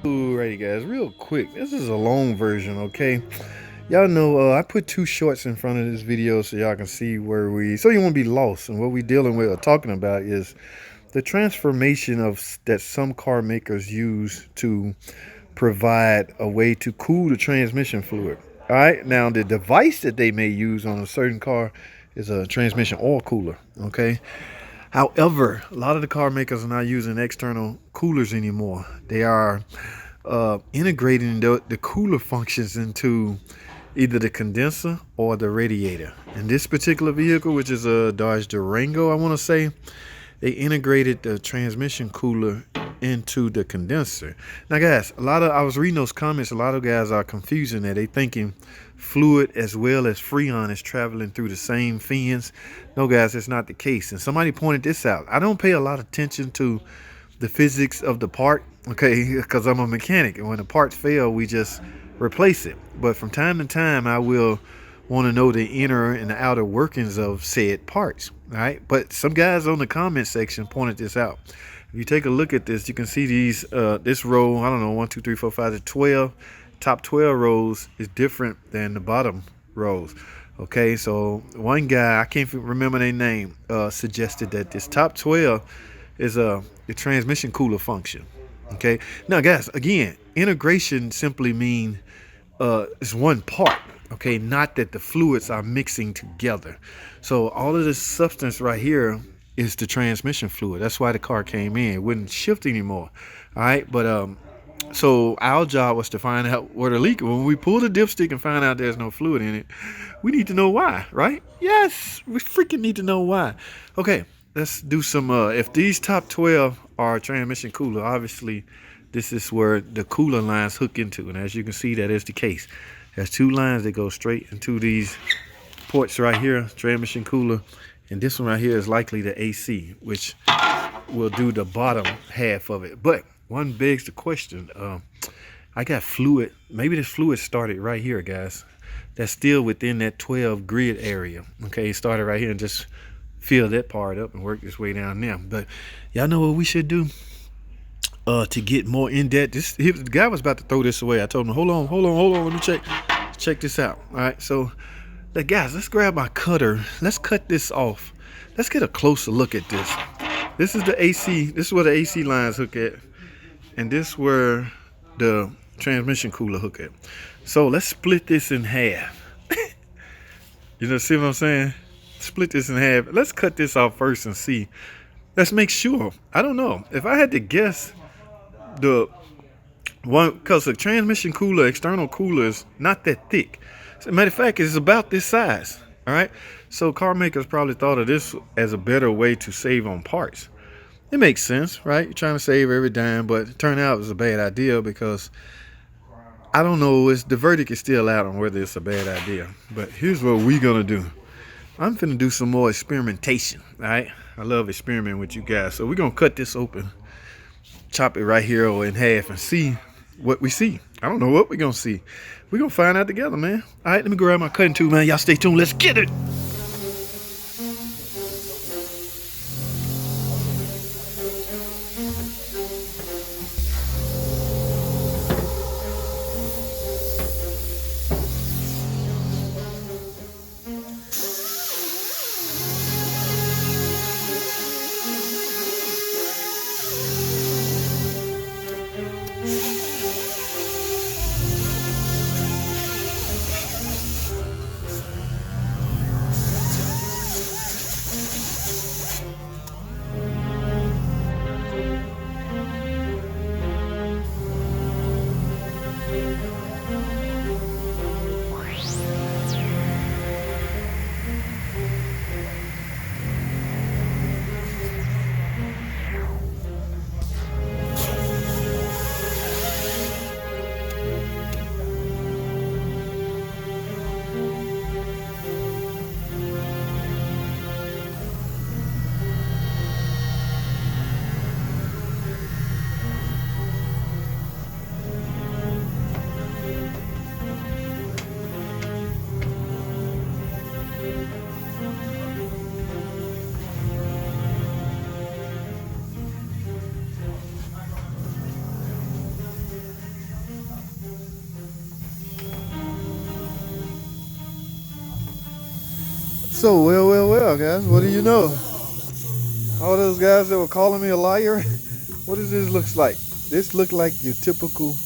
Alrighty guys, real quick, this is a long version, okay? Y'all know I put two shorts in front of this video so y'all can see so you won't be lost. And what we dealing with or talking about is the transformation that some car makers use to provide a way to cool the transmission fluid. All right, now the device that they may use on a certain car is a transmission oil cooler, okay? However, a lot of the car makers are not using external coolers anymore. They are integrating the cooler functions into either the condenser or the radiator. In this particular vehicle, which is a Dodge Durango, I want to say, they integrated the transmission cooler into the condenser. Now, guys, I was reading those comments. A lot of guys are confusing that. They thinking fluid as well as freon is traveling through the same fins. No, guys, that's not the case. And somebody pointed this out. I don't pay a lot of attention to the physics of the part, okay, because I'm a mechanic, and when the parts fail, we just replace it. But from time to time, I will want to know the inner and the outer workings of said parts. All right, but some guys on the comment section pointed this out. If you take a look at this, you can see these this row, I don't know, 1 2 3 4 5 to 12. Top 12 rows is different than the bottom rows. Okay, so one guy, I can't remember their name, suggested that this top 12 is the transmission cooler function. Okay, now guys, again, integration simply mean it's one part. Okay, not that the fluids are mixing together. So all of this substance right here is the transmission fluid. That's why the car came in. It wouldn't shift anymore. All right, but so our job was to find out where the leak. When we pull the dipstick and find out there's no fluid in it, we need to know why, right? Yes, we freaking need to know why. Okay, let's do some. If these top 12 are transmission cooler, obviously this is where the cooler lines hook into, and as you can see, that is the case. There's two lines that go straight into these ports right here, transmission cooler, and this one right here is likely the AC, which will do the bottom half of it. But one begs the question, I got fluid, maybe this fluid started right here, guys. That's still within that 12 grid area. Okay, it started right here and just fill that part up and work its way down there. But y'all know what we should do to get more in depth. The guy was about to throw this away. I told him, hold on, let me check this out. All right, so guys, let's grab my cutter. Let's cut this off. Let's get a closer look at this. This is the AC. This is where the AC lines hook at, and this where the transmission cooler hook at. So let's split this in half. You know, see what I'm saying? Split this in half. Let's cut this off first and see. Let's make sure. I don't know. If I had to guess, the one, because the transmission cooler, external cooler, is not that thick. As a matter of fact, it's about this size. All right. So car makers probably thought of this as a better way to save on parts. It makes sense, right? You're trying to save every dime, but it turned out it was a bad idea because I don't know. The verdict is still out on whether it's a bad idea. But here's what we're gonna do. I'm finna do some more experimentation. All right. I love experimenting with you guys. So we're gonna cut this open, chop it right here or in half, and see what we see. I don't know what we're gonna see. We're gonna find out together, man. All right, let me grab my cutting tool, man. Y'all stay tuned. Let's get it. So, well, guys, what do you know? All those guys that were calling me a liar, what does this look like? This look like your typical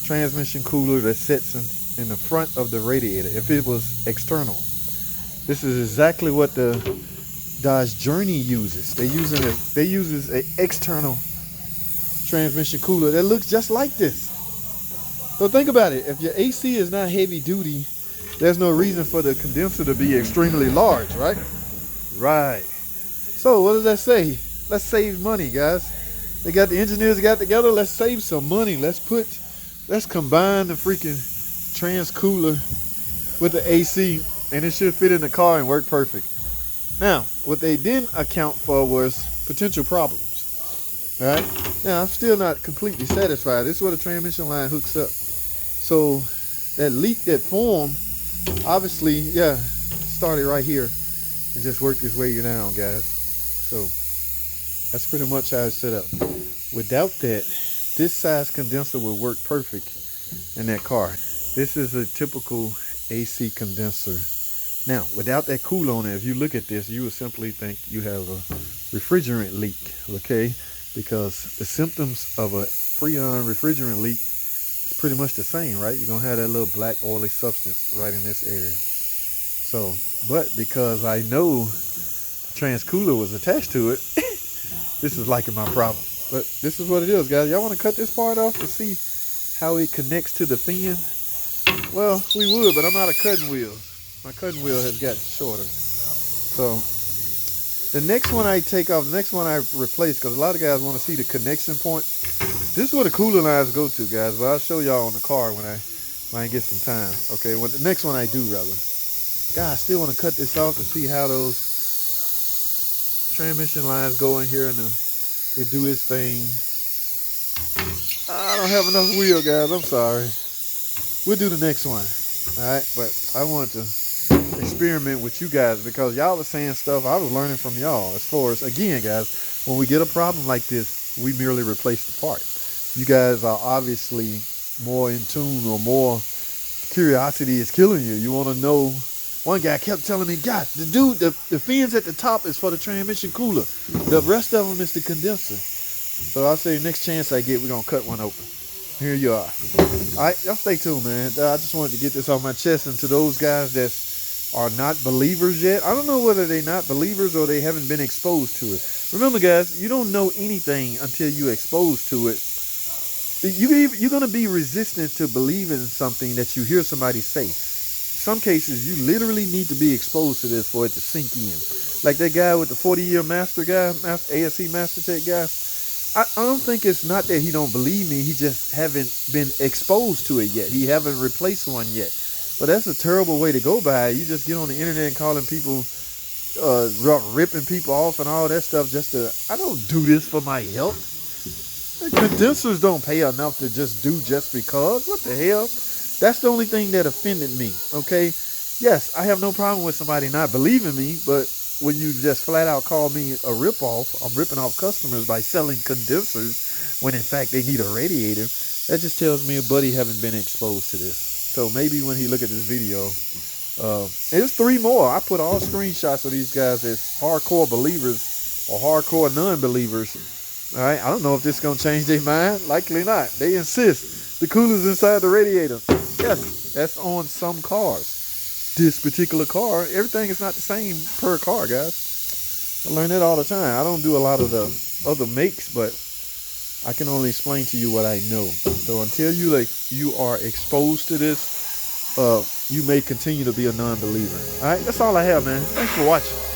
transmission cooler that sits in the front of the radiator if it was external. This is exactly what the Dodge Journey uses. They uses an external transmission cooler that looks just like this. So think about it. If your AC is not heavy duty, there's no reason for the condenser to be extremely large, right? Right. So what does that say? Let's save money, guys. The engineers got together. Let's save some money. Let's combine the freaking trans cooler with the AC, and it should fit in the car and work perfect. Now, what they didn't account for was potential problems. All right. Now, I'm still not completely satisfied. This is where the transmission line hooks up. So that leak that formed, obviously, yeah, started right here and just worked its way down, guys. So that's pretty much how it's set up. Without that, this size condenser will work perfect in that car. This is a typical AC condenser. Now, without that cooler on it, if you look at this, you would simply think you have a refrigerant leak, okay? Because the symptoms of a Freon refrigerant leak is pretty much the same, right? You're gonna have that little black oily substance right in this area. So, but because I know the trans cooler was attached to it, this is liking my problem. But this is what it is, guys. Y'all want to cut this part off to see how it connects to the fin? Well, we would, but I'm out of cutting wheels. My cutting wheel has got shorter. So the next one I take off, the next one I replace, because a lot of guys want to see the connection points. This is where the cooler lines go to, guys. But I'll show y'all on the car when I get some time. Okay, when the next one I do, rather. Guys, still want to cut this off to see how those transmission lines go in here and it do its thing. I don't have enough wheel, guys. I'm sorry. We'll do the next one. All right, but I want to experiment with you guys because y'all are saying stuff I was learning from y'all. As far as, again, guys, when we get a problem like this, we merely replace the part. You guys are obviously more in tune, or more curiosity is killing you. You want to know. One guy kept telling me, God, the fins at the top is for the transmission cooler. The rest of them is the condenser. So I say next chance I get, we're going to cut one open. Here you are. All right, y'all stay tuned, man. I just wanted to get this off my chest. And to those guys that are not believers yet, I don't know whether they're not believers or they haven't been exposed to it. Remember, guys, you don't know anything until you're exposed to it. You're going to be resistant to believing something that you hear somebody say. Some cases, you literally need to be exposed to this for it to sink in. Like that guy with the 40-year ASE Master Tech guy. I don't think it's not that he don't believe me. He just haven't been exposed to it yet. He haven't replaced one yet. But that's a terrible way to go by. You just get on the internet and calling people, ripping people off and all that stuff I don't do this for my health. Condensers don't pay enough to just do just because. What the hell? That's the only thing that offended me, okay? Yes, I have no problem with somebody not believing me, but when you just flat out call me a ripoff, I'm ripping off customers by selling condensers when in fact they need a radiator. That just tells me a buddy haven't been exposed to this. So maybe when he look at this video, there's 3 more. I put all screenshots of these guys as hardcore believers or hardcore non-believers. All right, I don't know if this is going to change their mind. Likely not. They insist the cooler's inside the radiator. Yes, that's on some cars. This particular car, everything is not the same per car, guys. I learn that all the time. I don't do a lot of the other makes, but I can only explain to you what I know. So until you are exposed to this, you may continue to be a non-believer. All right, that's all I have, man. Thanks for watching.